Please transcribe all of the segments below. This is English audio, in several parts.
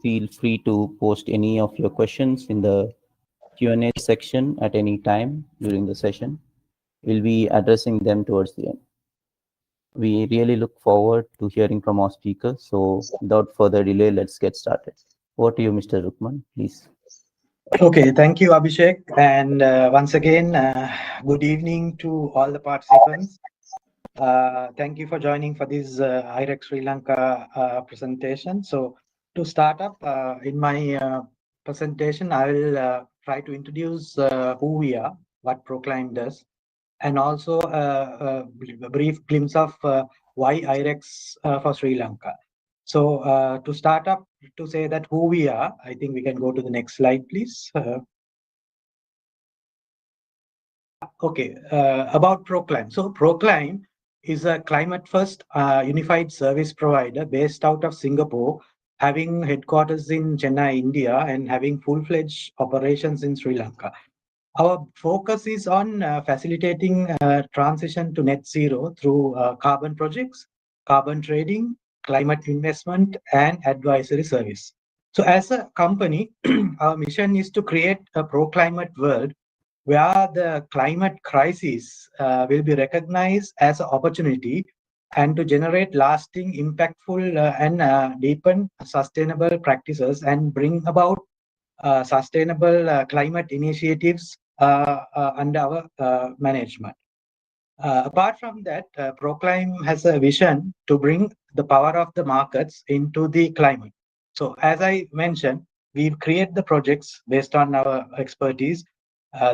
feel free to post any of your questions in the Q&A section at any time during the session. We'll be addressing them towards the end. We really look forward to hearing from our speakers. So without further delay, let's get started. Over to you, Mr. Rukman, please. Okay, thank you, Abhishek. And once again, good evening to all the participants. Thank you for joining for this IREX Sri Lanka presentation. So to start up, in my presentation, I will try to introduce who we are, what Proclaim does, and also a brief glimpse of why IREX for Sri Lanka. So to start up, to say that who we are, I think we can go to the next slide, please. Okay, about Proclaim. So Proclaim is a climate-first unified service provider based out of Singapore, having headquarters in Chennai, India, and having full-fledged operations in Sri Lanka. Our focus is on facilitating transition to net zero through carbon projects, carbon trading, climate investment, and advisory service. So as a company, our mission is to create a pro-climate world where the climate crisis will be recognized as an opportunity and to generate lasting, impactful, and deepen sustainable practices and bring about sustainable climate initiatives under our management. Apart from that, Proclaim has a vision to bring the power of the markets into the climate. So as I mentioned, we create the projects based on our expertise.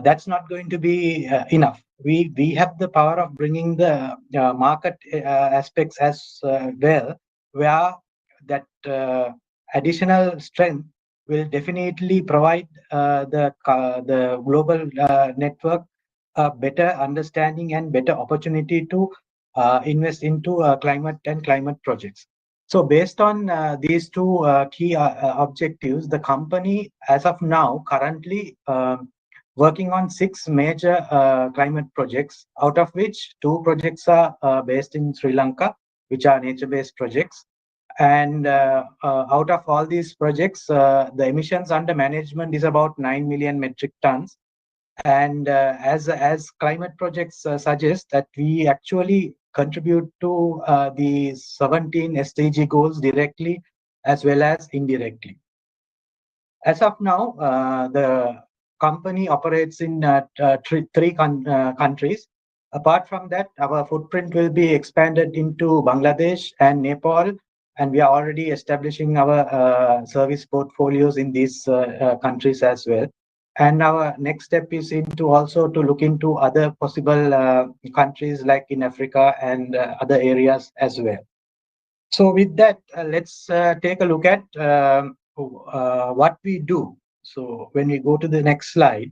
That's not going to be enough. We have the power of bringing the market aspects as well, where that additional strength will definitely provide the global network a better understanding and better opportunity to invest into climate and climate projects. So based on these two key objectives, the company as of now currently working on 6 major climate projects, out of which 2 projects are based in Sri Lanka, which are nature-based projects. And out of all these projects, the emissions under management is about 9 million metric tons. And as climate projects suggest that we actually contribute to the 17 SDG goals directly as well as indirectly. As of now, the company operates in 3 countries. Apart from that, our footprint will be expanded into Bangladesh and Nepal, and we are already establishing our service portfolios in these countries as well. And our next step is into also to look into other possible countries like in Africa and other areas as well. So with that, let's take a look at what we do. So when we go to the next slide,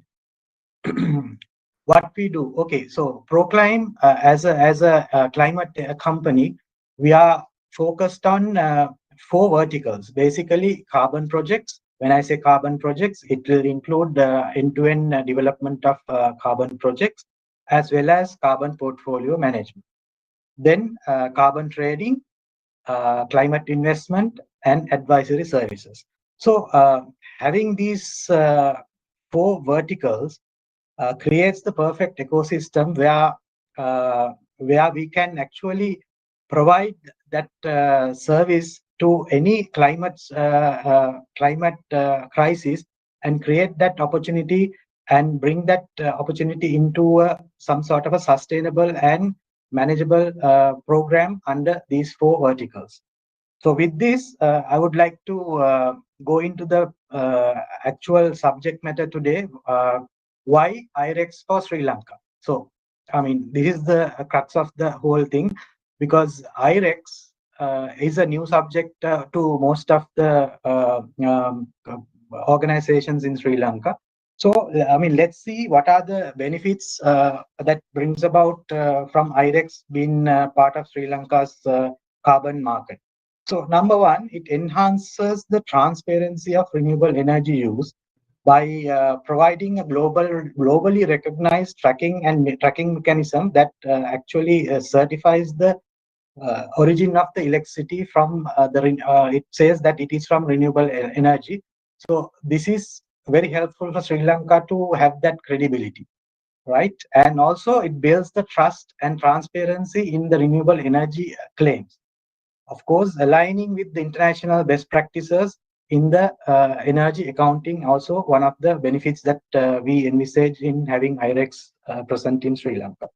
what we do. Okay, so Proclaim as a climate company, we are focused on 4 verticals, basically carbon projects. When I say carbon projects, it will include end-to-end development of carbon projects as well as carbon portfolio management. Then carbon trading, climate investment, and advisory services. So having these 4 verticals creates the perfect ecosystem where we can actually provide that service to any climate crisis and create that opportunity and bring that opportunity into some sort of a sustainable and manageable program under these 4 verticals. So with this, I would like to go into the actual subject matter today. Why IREX for Sri Lanka? So, I mean, this is the crux of the whole thing, because IREX is a new subject to most of the organizations in Sri Lanka. So, I mean, let's see what are the benefits that brings about from IREX being part of Sri Lanka's carbon market. So, number one, it enhances the transparency of renewable energy use by providing a globally recognized tracking mechanism that actually certifies the origin of the electricity from it says that it is from renewable energy. So this is very helpful for Sri Lanka to have that credibility, right? And also it builds the trust and transparency in the renewable energy claims. Of course, aligning with the international best practices in the energy accounting, also one of the benefits that we envisage in having IREX present in Sri Lanka.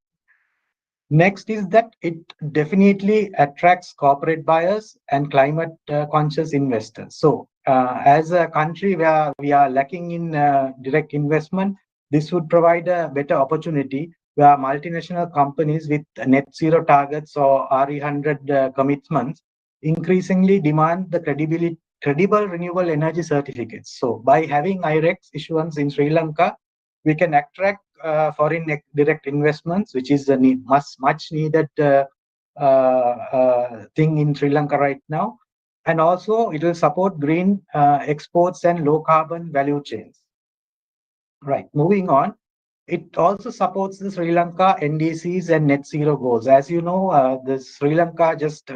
Next is that it definitely attracts corporate buyers and climate conscious investors. So, as a country where we are lacking in direct investment, this would provide a better opportunity where multinational companies with net zero targets or RE100 commitments increasingly demand the credible renewable energy certificates. So, by having IREX issuance in Sri Lanka, we can attract foreign direct investments, which is a much needed thing in Sri Lanka right now. And also it will support green exports and low carbon value chains. Right, moving on. It also supports the Sri Lanka NDCs and net zero goals. As you know, the Sri Lanka just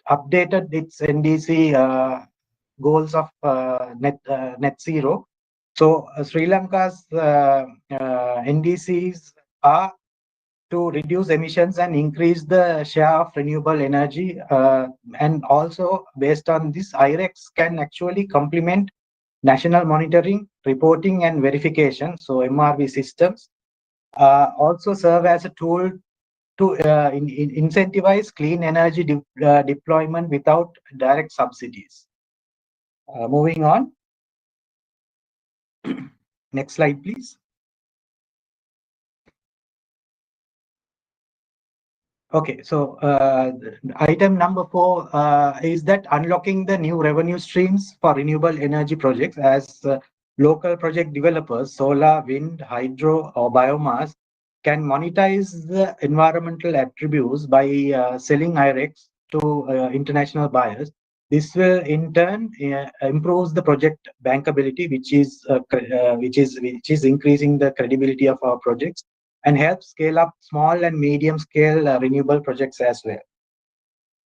updated its NDC goals of net zero. So Sri Lanka's NDCs are to reduce emissions and increase the share of renewable energy. And also based on this, IREX can actually complement national monitoring, reporting and verification, so MRV systems, also serve as a tool to incentivize clean energy deployment without direct subsidies. Moving on. Next slide, please. Okay, so item number 4 is that unlocking the new revenue streams for renewable energy projects as local project developers, solar, wind, hydro, or biomass can monetize the environmental attributes by selling IREX to international buyers. This will in turn improve the project bankability, which is increasing the credibility of our projects and help scale up small and medium scale renewable projects as well.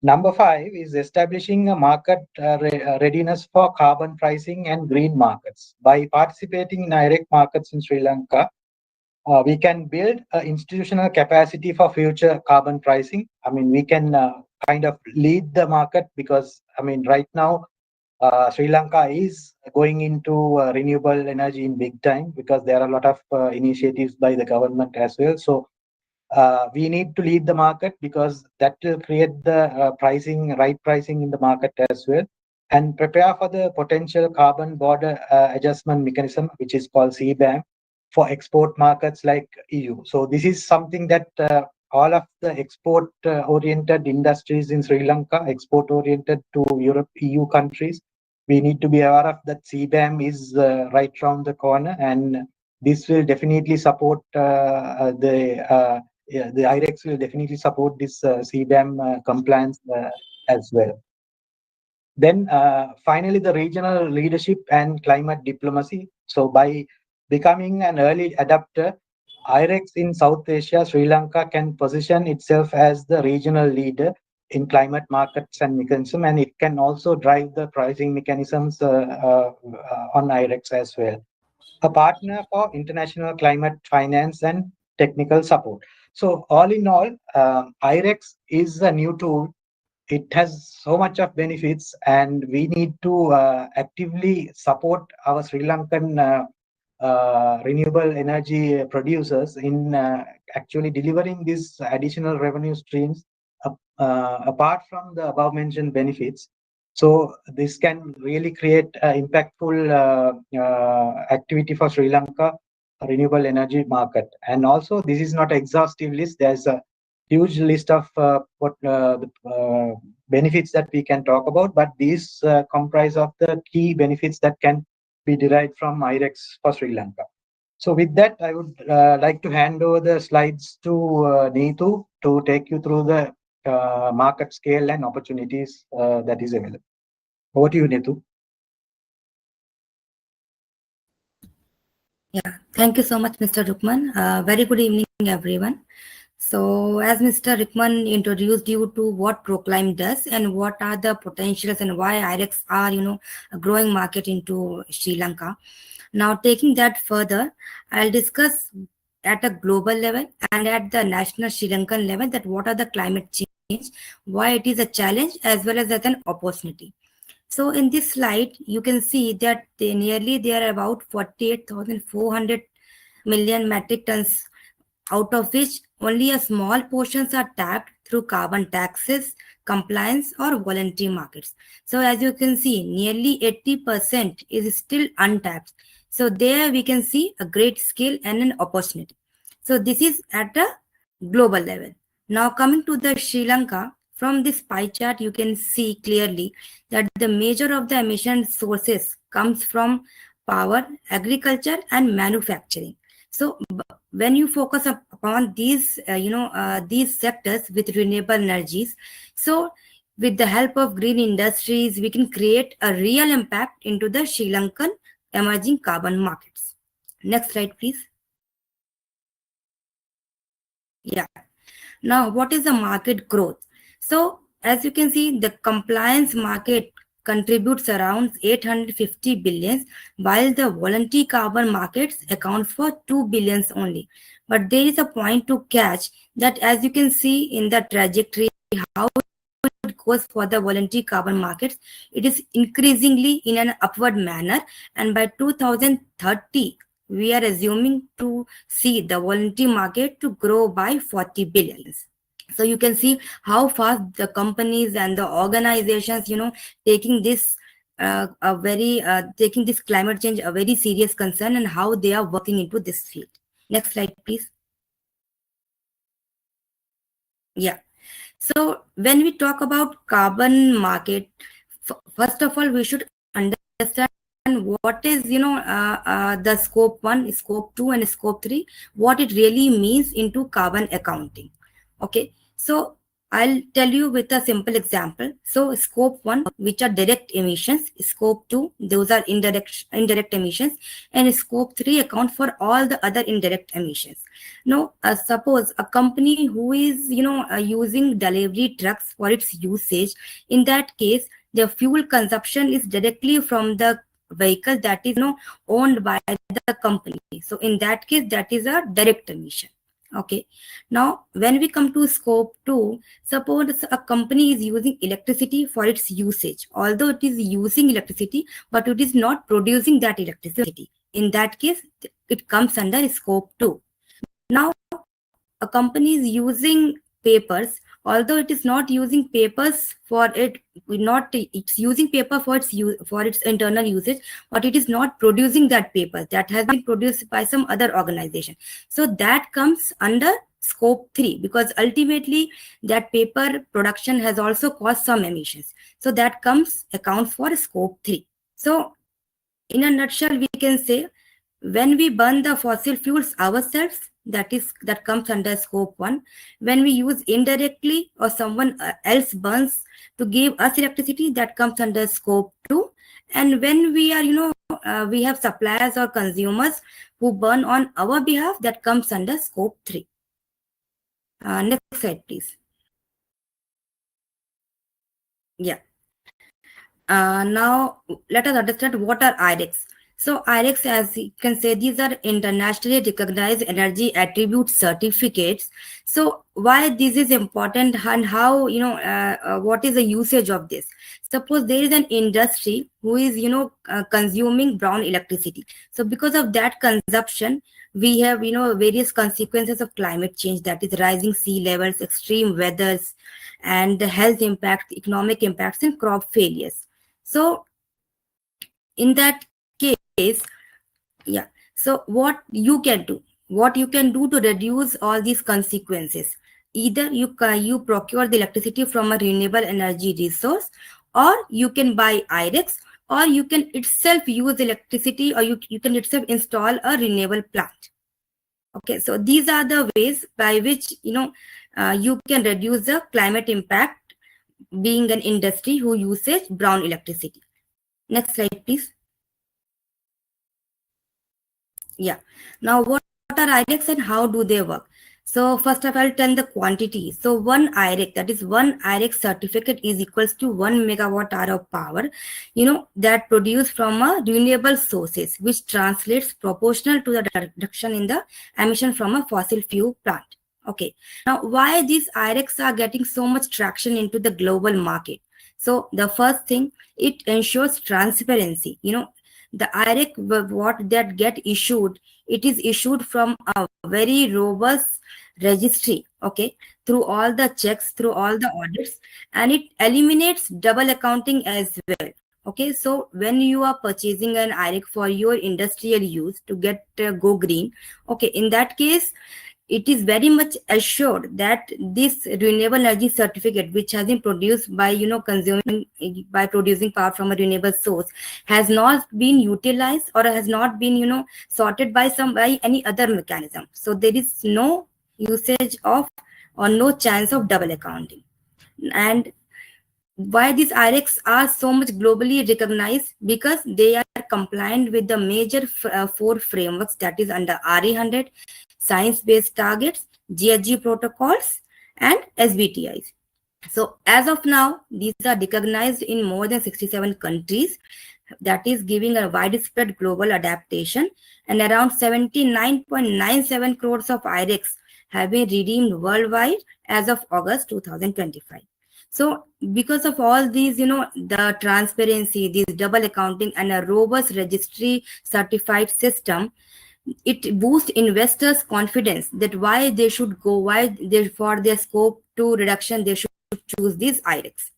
Number 5 is establishing a market readiness for carbon pricing and green markets. By participating in direct markets in Sri Lanka, we can build institutional capacity for future carbon pricing. I mean, we can kind of lead the market because, I mean, right now, Sri Lanka is going into renewable energy in big time because there are a lot of initiatives by the government as well. So we need to lead the market because that will create the right pricing in the market as well, and prepare for the potential carbon border adjustment mechanism, which is called CBAM, for export markets like EU. So this is something that all of the export oriented industries in Sri Lanka, export oriented to Europe, EU countries, we need to be aware of that CBAM is right around the corner, and this will definitely support the IREX will definitely support this CBAM compliance as well. Then finally, the regional leadership and climate diplomacy. So by becoming an early adopter, IREX in South Asia, Sri Lanka can position itself as the regional leader in climate markets and mechanism, and it can also drive the pricing mechanisms on IREX as well. A partner for international climate finance and technical support. So all in all, IREX is a new tool. It has so much of benefits, and we need to actively support our Sri Lankan renewable energy producers in actually delivering these additional revenue streams apart from the above mentioned benefits. So this can really create an impactful activity for Sri Lanka renewable energy market. And also, this is not an exhaustive list. There's a huge list of benefits that we can talk about, but these comprise of the key benefits that can be derived from IREX for Sri Lanka. So with that, I would like to hand over the slides to Neetu to take you through the market scale and opportunities that is available. Over to you, Neetu. Yeah, thank you so much, Mr. Rukman. Very good evening, everyone. So, as Mr. Rickman introduced you to what Proclaim does and what are the potentials and why IREX are, a growing market into Sri Lanka. Now, taking that further, I'll discuss at a global level and at the national Sri Lankan level that what are the climate change, why it is a challenge as well as an opportunity. So in this slide, you can see that there are about 48,400 million metric tons, out of which only a small portions are tapped through carbon taxes, compliance, or voluntary markets. So, as you can see, nearly 80% is still untapped. So, there we can see a great skill and an opportunity. So, this is at a global level. Now, coming to the Sri Lanka, from this pie chart, you can see clearly that the major of the emission sources comes from power, agriculture, and manufacturing. So, when you focus upon these sectors with renewable energies, so with the help of green industries, we can create a real impact into the Sri Lankan emerging carbon markets. Next slide, please. Yeah. Now, what is the market growth? So, as you can see, the compliance market contributes around 850 billions, while the voluntary carbon markets account for 2 billions only. But there is a point to catch that, as you can see in the trajectory, how it goes for the voluntary carbon markets, it is increasingly in an upward manner, and by 2030, we are assuming to see the voluntary market to grow by 40 billions. So you can see how fast the companies and the organizations, taking this a very taking this climate change a very serious concern and how they are working into this field. Next slide, please. Yeah. So when we talk about carbon market, first of all, we should understand what is, the scope 1, scope 2, and scope 3, what it really means into carbon accounting. Okay. So I'll tell you with a simple example. So scope 1, which are direct emissions, scope 2, those are indirect emissions, and scope 3 account for all the other indirect emissions. Now, suppose a company who is, using delivery trucks for its usage, in that case, the fuel consumption is directly from the vehicle that is, owned by the company. So in that case, that is a direct emission. Okay. Now, when we come to scope 2, suppose a company is using electricity for its usage, although it is using electricity, but it is not producing that electricity. In that case, it comes under scope 2. Now, a company is using papers, although it is not using papers for it, not it's using paper for its internal usage, but it is not producing that paper that has been produced by some other organization. So that comes under scope 3, because ultimately that paper production has also caused some emissions. So that comes account for scope 3. So in a nutshell, we can say when we burn the fossil fuels ourselves, that comes under scope 1. When we use indirectly or someone else burns to give us electricity, that comes under scope 2. And when we are, we have suppliers or consumers who burn on our behalf, that comes under scope 3. Next slide, please. Yeah. Now, let us understand what are IREX. So, IREX, as you can say, these are internationally recognized energy attribute certificates. So, why this is important and how, what is the usage of this? Suppose there is an industry who is, consuming brown electricity. So, because of that consumption, we have, various consequences of climate change, that is rising sea levels, extreme weathers, and the health impacts, economic impacts, and crop failures. So in that case, yeah. So what you can do to reduce all these consequences? Either you procure the electricity from a renewable energy resource, or you can buy IREX, or you can itself use electricity, or you can itself install a renewable plant. Okay, so these are the ways by which you can reduce the climate impact being an industry who uses brown electricity. Next slide, please. Yeah. Now, what are IREX and how do they work? So first of all, I'll tell the quantity. So one IREC, that is one IREC certificate is equals to 1 megawatt hour of power, that produced from a renewable sources, which translates proportional to the reduction in the emission from a fossil fuel plant. Okay. Now, why these IRECs are getting so much traction into the global market? So the first thing, it ensures transparency. The IREC, what that get issued, it is issued from a very robust registry, okay, through all the checks, through all the audits, and it eliminates double accounting as well. Okay, so when you are purchasing an IREC for your industrial use to get go green, okay, in that case, it is very much assured that this renewable energy certificate, which has been produced by consuming by producing power from a renewable source, has not been utilized or has not been sorted by any other mechanism. So there is no usage of or no chance of double accounting. And why these IRECs are so much globally recognized? Because they are compliant with the major four frameworks, that is under RE100, science-based targets, GHG protocols, and SBTIs. So as of now, these are recognized in more than 67 countries, that is giving a widespread global adaptation, and around 79.97 crores of IRECs have been redeemed worldwide as of August 2025. So because of all these, the transparency, this double accounting, and a robust registry certified system, it boosts investors' confidence that why they should go, for their scope 2 reduction, they should choose these IRECs.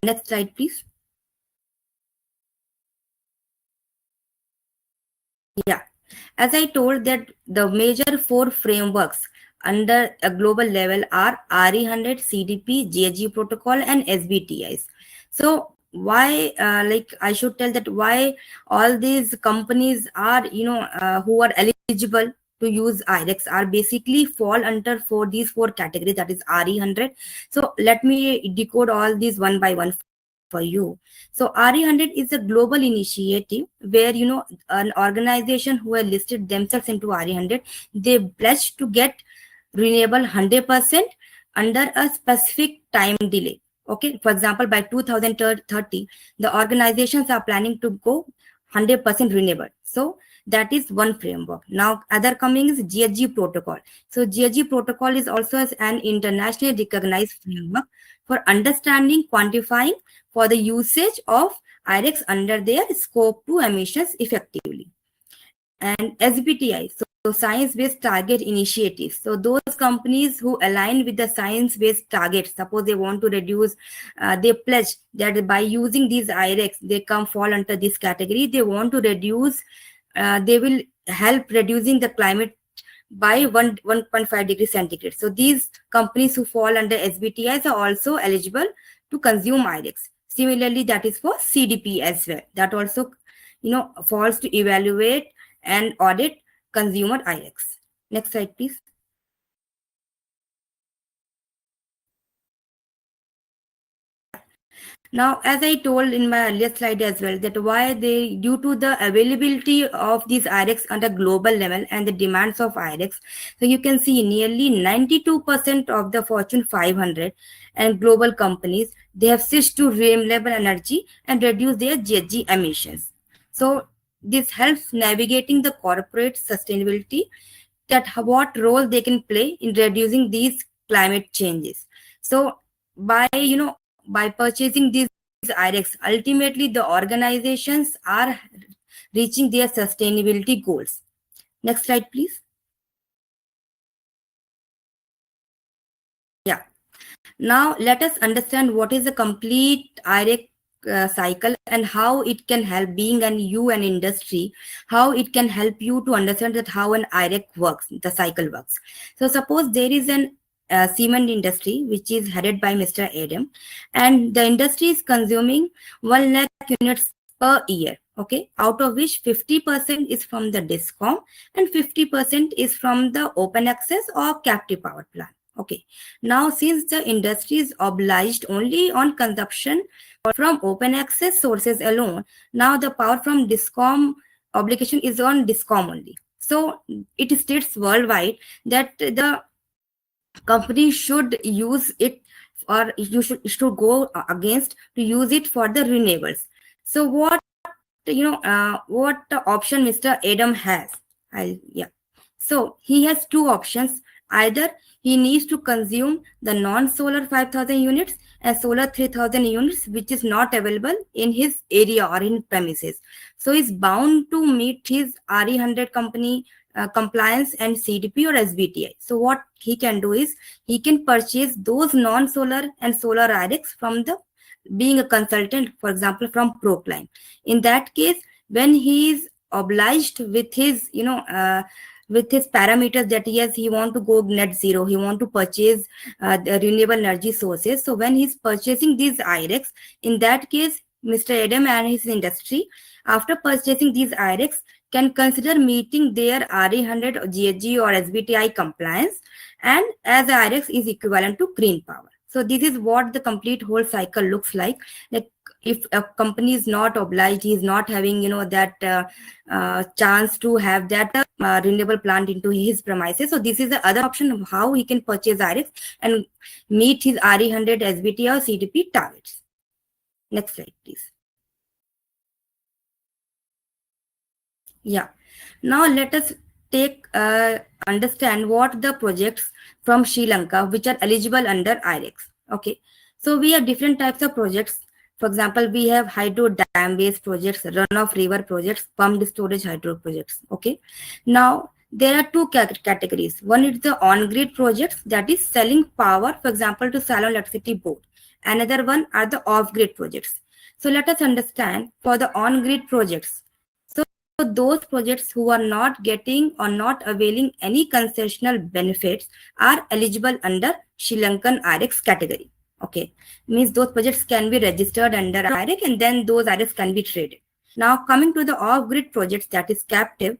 Next slide, please. Yeah. As I told that the major four frameworks under a global level are RE100, CDP, GHG protocol, and SBTIs. So why, I should tell that why all these companies are, who are eligible to use IRECs are basically fall under these four categories, that is RE100. So let me decode all these one by one for you. So RE100 is a global initiative where an organization who have listed themselves into RE100, they pledge to get renewable 100% under a specific time delay. Okay, for example, by 2030, the organizations are planning to go 100% renewable. So that is one framework. Now, other coming is GHG protocol. So GHG protocol is also an internationally recognized framework for understanding, quantifying for the usage of IRECs under their scope 2 emissions effectively. And SBTI, so science-based target initiatives. So those companies who align with the science-based targets, suppose they want to reduce, they pledge that by using these IRECs, they fall under this category. They want to reduce, they will help reducing the climate by 1.5 degrees centigrade. So these companies who fall under SBTIs are also eligible to consume IRECs. Similarly, that is for CDP as well. That also, falls to evaluate and audit consumer IRECs. Next slide, please. Now, as I told in my earlier slide as well, that why they, due to the availability of these IRECs under global level and the demands of IRECs, so you can see nearly 92% of the Fortune 500 and global companies, they have switched to renewable energy and reduce their GHG emissions. So this helps navigating the corporate sustainability, that what role they can play in reducing these climate changes. So by purchasing these IRECs, ultimately the organizations are reaching their sustainability goals. Next slide, please. Yeah. Now let us understand what is a complete IREC cycle and how it can help being an industry, how it can help you to understand that how an IREC works, the cycle works. So suppose there is an cement industry which is headed by Mr. Adam, and the industry is consuming 1 lakh units per year. Okay, out of which 50% is from the DISCOM and 50% is from the open access or captive power plant. Okay, now since the industry is obliged only on consumption from open access sources alone, now the power from DISCOM obligation is on DISCOM only. So it states worldwide that the company should use it, or you should go against to use it for the renewables. So what the option Mr. Adam has? Yeah. So he has two options. Either he needs to consume the non-solar 5,000 units and solar 3,000 units, which is not available in his area or in premises. So he's bound to meet his RE100 company compliance and CDP or SBTI. So what he can do is he can purchase those non-solar and solar IREX from the, being a consultant, for example, from Procline. In that case, when he is obliged with his with his parameters that yes, he want to go net zero, he want to purchase the renewable energy sources. So when he's purchasing these IREX, in that case, Mr. Adam and his industry, after purchasing these IREX, can consider meeting their RE100 GHG or SBTI compliance, and as IREX is equivalent to green power. So this is what the complete whole cycle looks like. Like if a company is not obliged, he is not having that chance to have that renewable plant into his premises. So this is the other option of how he can purchase IREX and meet his RE100 SBTI or CDP targets. Next slide, please. Yeah. Now let us take understand what the projects from Sri Lanka which are eligible under IREX. Okay. So we have different types of projects. For example, we have hydro dam based projects, runoff river projects, pumped storage hydro projects. Okay. Now there are two categories. One is the on-grid projects, that is selling power, for example, to Ceylon Electricity Board. Another one are the off-grid projects. So let us understand for the on-grid projects. So those projects who are not getting or not availing any concessional benefits are eligible under Sri Lankan IREX category. Okay, means those projects can be registered under IREX and then those IREX can be traded. Now coming to the off-grid projects, that is captive.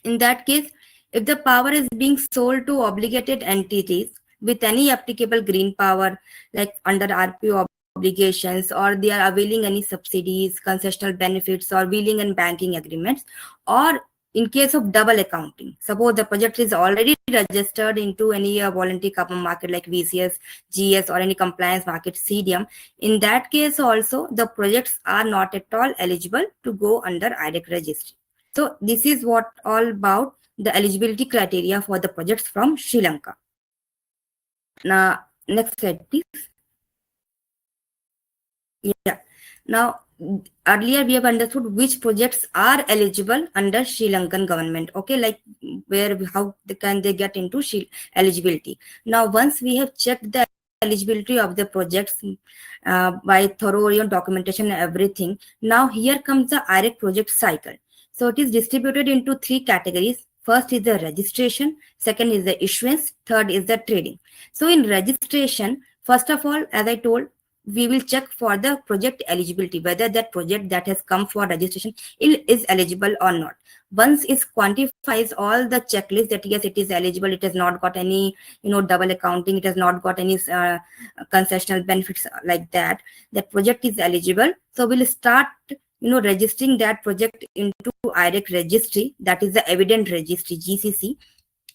In that case, if the power is being sold to obligated entities with any applicable green power, like under RPO obligations, or they are availing any subsidies, concessional benefits, or wheeling and banking agreements, or in case of double accounting, suppose the project is already registered into any voluntary carbon market like VCS, GS, or any compliance market, CDM. In that case also, the projects are not at all eligible to go under IREX registry. So this is what all about the eligibility criteria for the projects from Sri Lanka. Now, next slide, please. Yeah. Now, earlier we have understood which projects are eligible under Sri Lankan government. Okay, like how can they get into eligibility. Now, once we have checked the eligibility of the projects by thorough documentation and everything, now here comes the IREX project cycle. So it is distributed into three categories. First is the registration, second is the issuance, third is the trading. So in registration, first of all, as I told, we will check for the project eligibility, whether that project that has come for registration is eligible or not. Once it quantifies all the checklists that yes, it is eligible, it has not got any double accounting, it has not got any concessional benefits like that, that project is eligible. So we'll start registering that project into IREX registry, that is the evident registry, GCC.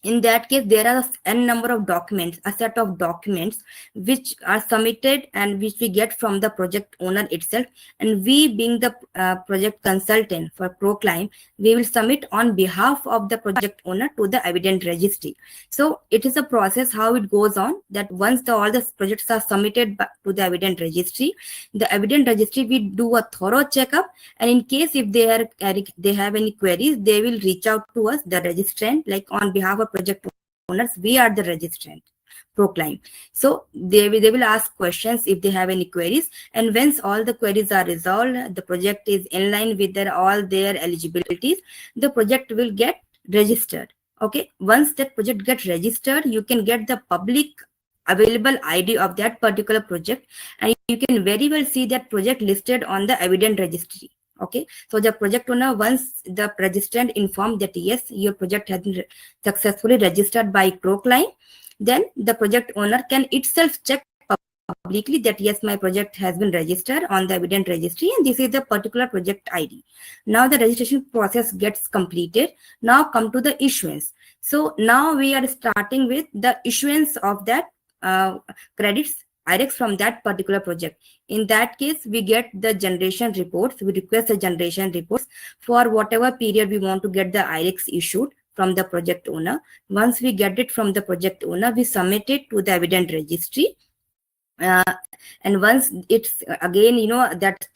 In that case, there are n number of documents, a set of documents which are submitted and which we get from the project owner itself. And we, being the project consultant for Procline, we will submit on behalf of the project owner to the evident registry. So it is a process how it goes on, that once all the projects are submitted to the evident registry, we do a thorough checkup. And in case if they have any queries, they will reach out to us, the registrant, like on behalf of project owners, we are the registrant, Procline. So they will ask questions if they have any queries, and once all the queries are resolved, the project is in line with all their eligibilities, the project will get registered. Okay, once that project gets registered, you can get the public available ID of that particular project, and you can very well see that project listed on the evident registry. Okay, so the project owner, once the registrant informed that yes, your project has been successfully registered by Procline, then the project owner can itself check publicly that yes, my project has been registered on the evident registry and this is the particular project ID. Now the registration process gets completed. Now come to the issuance. So now we are starting with the issuance of that credits IREX from that particular project. In that case, we get the generation reports. We request the generation reports for whatever period we want to get the IREX issued from the project owner. Once we get it from the project owner, we submit it to the evident registry. And once it's again, that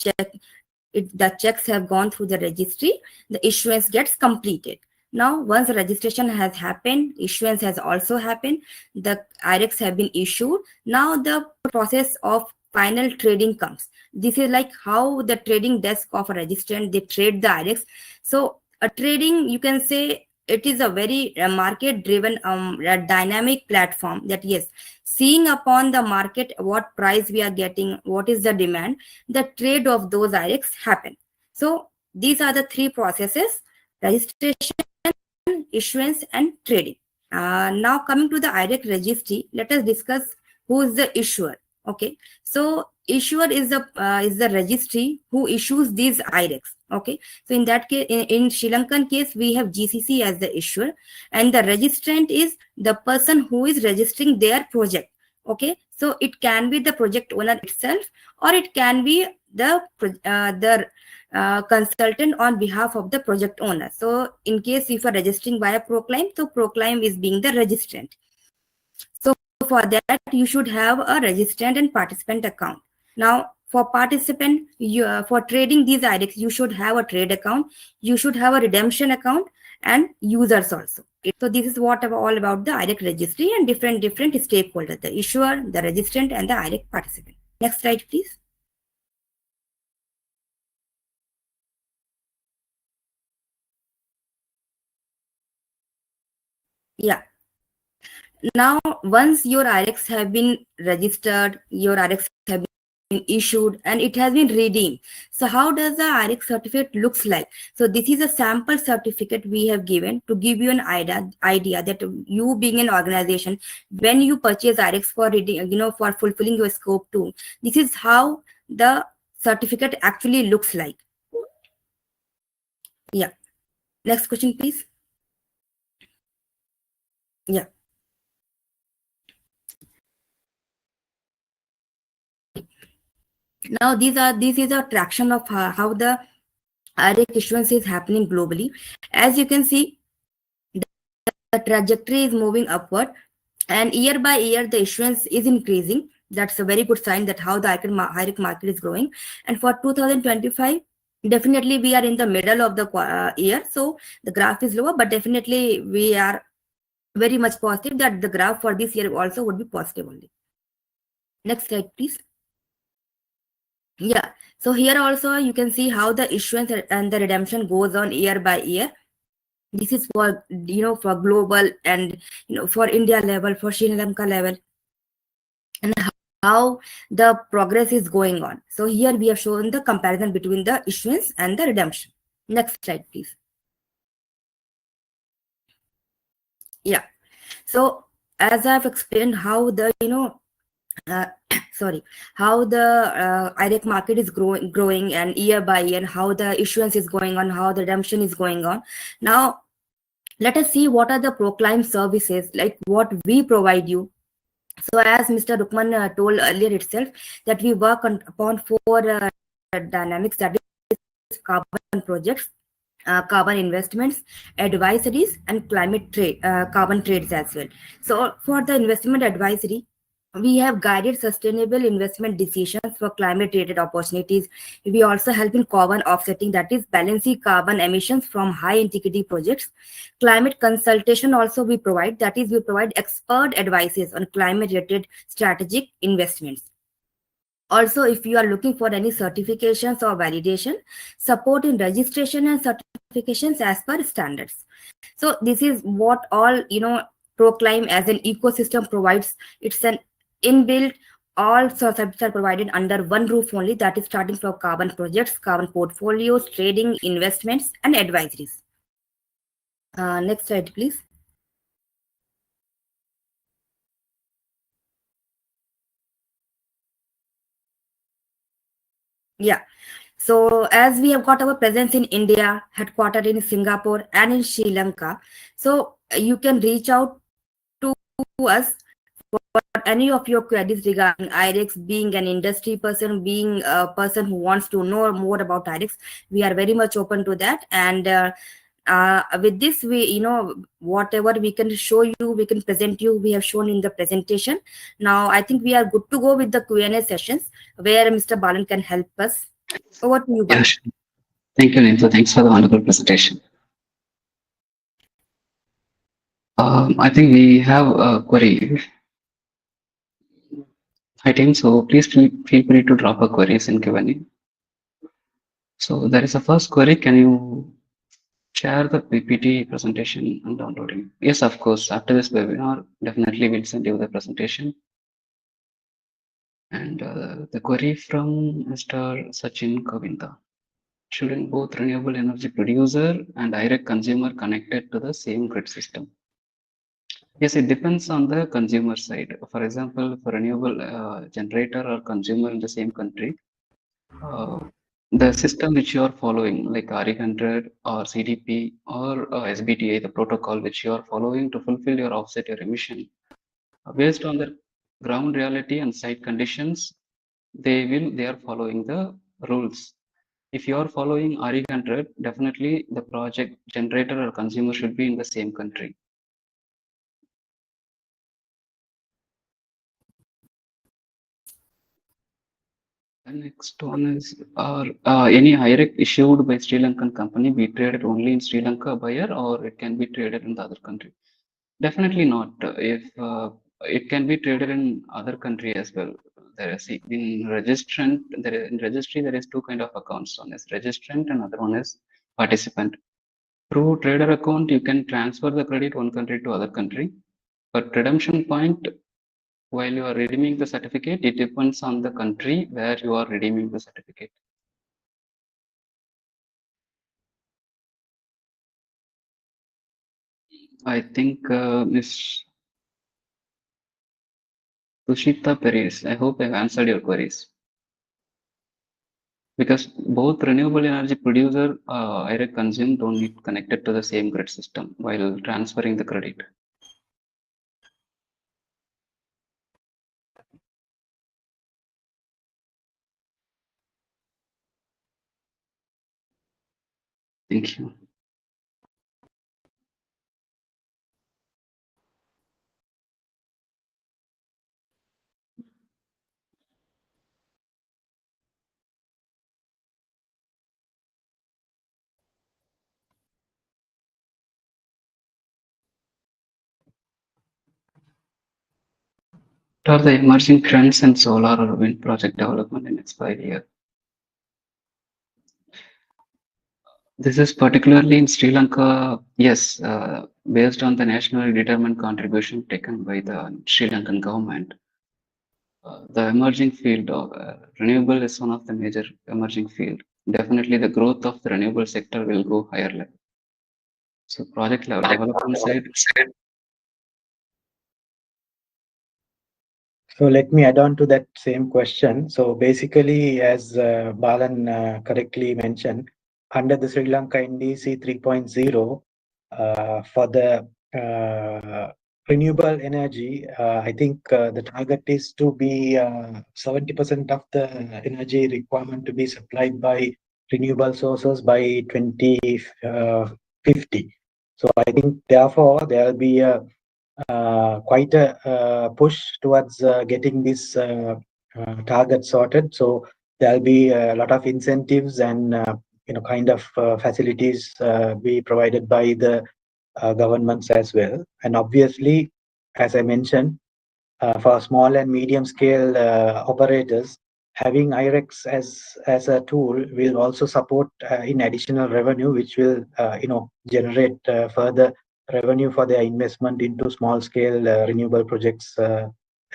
the checks have gone through the registry, the issuance gets completed. Now, once the registration has happened, issuance has also happened, the IREX have been issued. Now, the process of final trading comes. This is like how the trading desk of a registrant, they trade the IREX. So, a trading, you can say, it is a very market-driven, dynamic platform that, yes, seeing upon the market what price we are getting, what is the demand, the trade of those IREX happen. So, these are the three processes: registration, issuance, and trading. Now coming to the IREX registry, let us discuss who is the issuer. Okay, so issuer is the registry who issues these IREX. Okay, so in that case, in Sri Lankan case, we have GCC as the issuer, and the registrant is the person who is registering their project. Okay, so it can be the project owner itself, or it can be the consultant on behalf of the project owner. So in case if you are registering via Proclaim, so Proclaim is being the registrant. So for that, you should have a registrant and participant account. Now for participant, for trading these IREX, you should have a trade account, you should have a redemption account, and users also. So this is what all about the IREX registry and different stakeholders: the issuer, the registrant, and the IREX participant. Next slide, please. Yeah. Now, once your IREX have been registered, your IREX have been issued, and it has been redeemed. So how does the IREX certificate looks like? So this is a sample certificate we have given to give you an idea that you being an organization, when you purchase IREX for reading, for fulfilling your scope 2, this is how the certificate actually looks like. Yeah. Next question, please. Yeah. Now this is a traction of how the IREX issuance is happening globally. As you can see, the trajectory is moving upward, and year by year the issuance is increasing. That's a very good sign that how the IREX market is growing. And for 2025, definitely we are in the middle of the year, so the graph is lower, but definitely we are very much positive that the graph for this year also would be positive only. Next slide, please. Yeah, so here also you can see how the issuance and the redemption goes on year by year. This is for for global and for India level, for Sri Lanka level, and how the progress is going on. So here we have shown the comparison between the issuance and the redemption. Next slide, please. Yeah, so as I've explained how the how the IREX market is growing and year by year, how the issuance is going on, how the redemption is going on. Now let us see what are the Proclaim services, like what we provide you. So as Mr. Rukman told earlier itself, that we work upon 4 dynamics, that is carbon projects, carbon investments, advisories, and climate trade, carbon trades as well. So for the investment advisory, we have guided sustainable investment decisions for climate related opportunities. We also help in carbon offsetting, that is balancing carbon emissions from high integrity projects. Climate consultation also we provide, that is we provide expert advices on climate related strategic investments. Also, if you are looking for any certifications or validation, support in registration and certifications as per standards. So this is what all Proclaim as an ecosystem provides. It's an inbuilt, all services are provided under one roof only, that is starting from carbon projects, carbon portfolios, trading, investments, and advisories. Next slide, please. Yeah. So as we have got our presence in India, headquartered in Singapore and in Sri Lanka, so you can reach out to us for any of your queries regarding IREX. Being an industry person, being a person who wants to know more about IREX, we are very much open to that. And with this, we, whatever we can show you, we can present you, we have shown in the presentation. Now I think we are good to go with the Q&A sessions where Mr. Balan can help us. Over to you, Balan. Yes. Thank you, Ninfa. Thanks for the wonderful presentation. I think we have a query. Hi, team. So please feel free to drop a queries in Q&A. So there is a first query. Can you share the PPT presentation and downloading? Yes, of course. After this webinar, definitely we'll send you the presentation. And the query from Mr. Sachin Govinda. Shouldn't both renewable energy producer and direct consumer connected to the same grid system? Yes, it depends on the consumer side. For example, for renewable generator or consumer in the same country, uh, the system which you are following, like RE100 or CDP or SBTA, the protocol which you are following to fulfill your offset your emission, based on the ground reality and site conditions, they are following the rules. If you are following RE100, definitely the project generator or consumer should be in the same country. The next one is, any IREC issued by Sri Lankan company be traded only in Sri Lanka buyer, or it can be traded in the other country? Definitely not. If it can be traded in other country as well. There is in registrant. In registry there is two kind of accounts. One is registrant and other one is participant. Through trader account, you can transfer the credit one country to other country, but redemption point, while you are redeeming the certificate, it depends on the country where you are redeeming the certificate. I think Ms. Sushita Perez, I hope I've answered your queries. Because both renewable energy producer, IREC consume don't need connected to the same grid system while transferring the credit. Thank you. What are the emerging trends in solar or wind project development in next 5 years? This is particularly in Sri Lanka, yes, based on the nationally determined contribution taken by the Sri Lankan government. The emerging field of renewable is one of the major emerging field. Definitely the growth of the renewable sector will go higher level. So project level development side. So let me add on to that same question. So basically, as Balan correctly mentioned, under the Sri Lanka NDC 3.0, for the renewable energy, I think the target is to be 70% of the energy requirement to be supplied by renewable sources by 2050. So I think therefore there will be a quite a push towards getting this target sorted. So there'll be a lot of incentives and kind of facilities be provided by the governments as well. And obviously, as I mentioned, for small and medium scale operators, having IREX as a tool will also support in additional revenue, which will generate further revenue for their investment into small scale renewable projects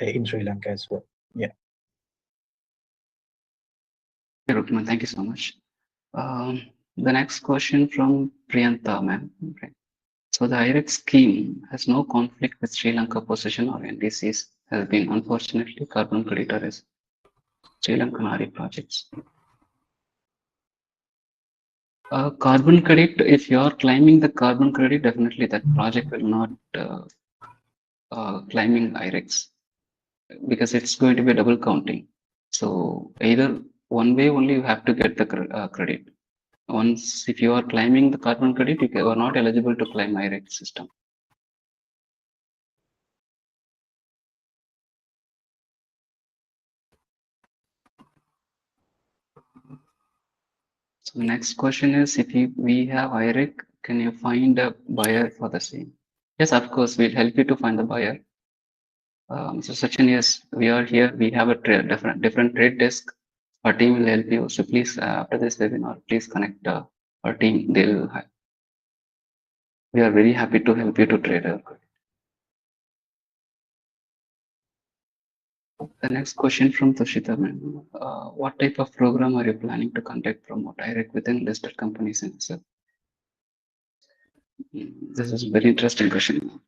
in Sri Lanka as well. Yeah. Okay, Rukman, thank you so much. The next question from Priyanta, ma'am. Okay. So the IREX scheme has no conflict with Sri Lanka position or NDCs, has been unfortunately carbon credit is Sri Lankan RE projects. Carbon credit, if you are claiming the carbon credit, definitely that project will not claiming IREX because it's going to be double counting. So either one way only you have to get the credit. Once, if you are claiming the carbon credit, you are not eligible to claim IREX system. So the next question is, if we have IREC, can you find a buyer for the same? Yes, of course, we'll help you to find the buyer. So Sachin, yes, we are here. We have a different trade desk. Our team will help you. So please, after this webinar, please connect our team. We are very happy to help you to trade. The next question from Toshita, ma'am. What type of program are you planning to conduct promote IREC within listed companies in itself? This is a very interesting question.